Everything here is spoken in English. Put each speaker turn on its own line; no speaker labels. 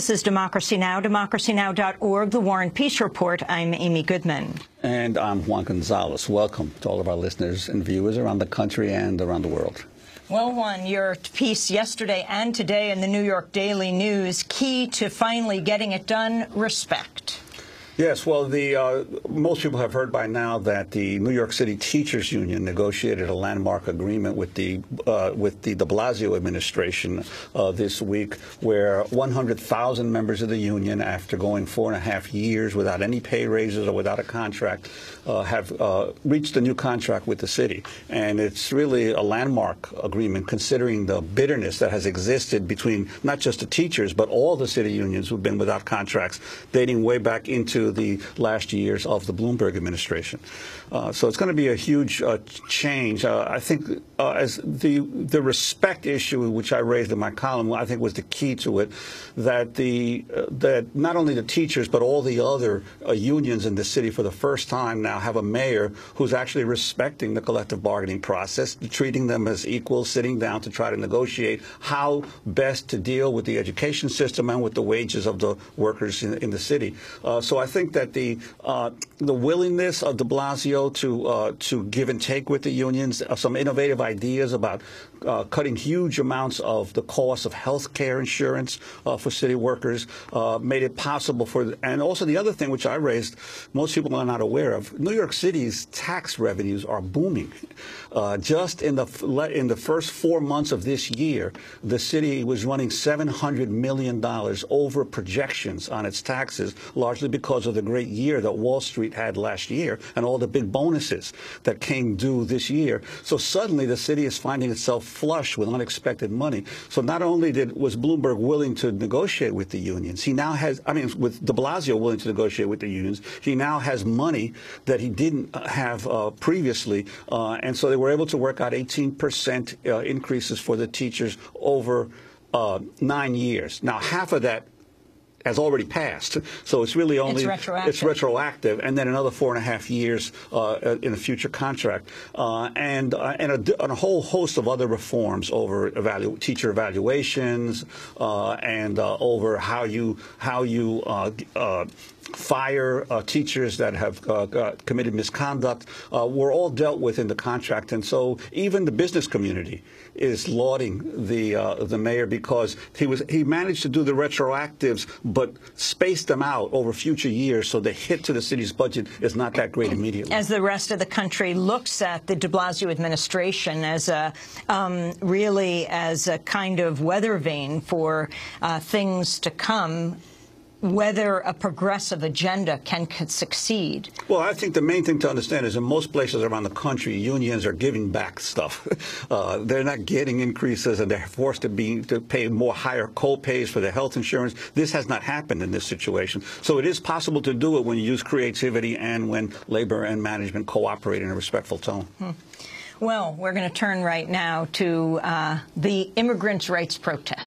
This is Democracy Now!, democracynow.org, The War and Peace Report. I'm Amy Goodman.
And I'm Juan González. Welcome to all of our listeners and viewers around the country and around the world.
Well, Juan, your piece yesterday and today in the New York Daily News, key to finally getting it done, respect.
Yes, well, most people have heard by now that the New York City Teachers Union negotiated a landmark agreement with the de Blasio administration this week, where 100,000 members of the union, after going 4.5 years without any pay raises or without a contract, have reached a new contract with the city. And it's really a landmark agreement, considering the bitterness that has existed between not just the teachers, but all the city unions who've been without contracts, dating way back into the last years of the Bloomberg administration. So it's going to be a huge change. I think as the respect issue, which I raised in my column, I think was the key to it, that that not only the teachers but all the other unions in the city for the first time now have a mayor who's actually respecting the collective bargaining process, treating them as equals, sitting down to try to negotiate how best to deal with the education system and with the wages of the workers in the city. So I think that the willingness of de Blasio to give and take with the unions, some innovative ideas about cutting huge amounts of the cost of health care insurance for city workers, made it possible for, and also the other thing which I raised, most people are not aware of, New York City's tax revenues are booming. Just in the first 4 months of this year, the city was running $700 million over projections on its taxes, largely because of the great year that Wall Street had last year and all the big bonuses that came due this year. So suddenly the city is finding itself flush with unexpected money. So not only was Bloomberg willing to negotiate with the unions, he now has, with de Blasio willing to negotiate with the unions, he now has money that he didn't have previously. And so they were able to work out 18% increases for the teachers over 9 years. Now, half of that has already passed, so it's really only it's retroactive, and then another 4.5 years in a future contract, and a whole host of other reforms over teacher evaluations, and over how you fire teachers that have committed misconduct, were all dealt with in the contract. And so even the business community is lauding the mayor, because he managed to do the retroactives but spaced them out over future years, so the hit to the city's budget is not that great immediately.
As the rest of the country looks at the de Blasio administration as really as a kind of weather vane for things to come, whether a progressive agenda can succeed.
Well, I think the main thing to understand is in most places around the country, unions are giving back stuff. They're not getting increases, and they're forced to pay higher co-pays for their health insurance. This has not happened in this situation. So it is possible to do it when you use creativity and when labor and management cooperate in a respectful tone.
Well, we're going to turn right now to the immigrants' rights protest.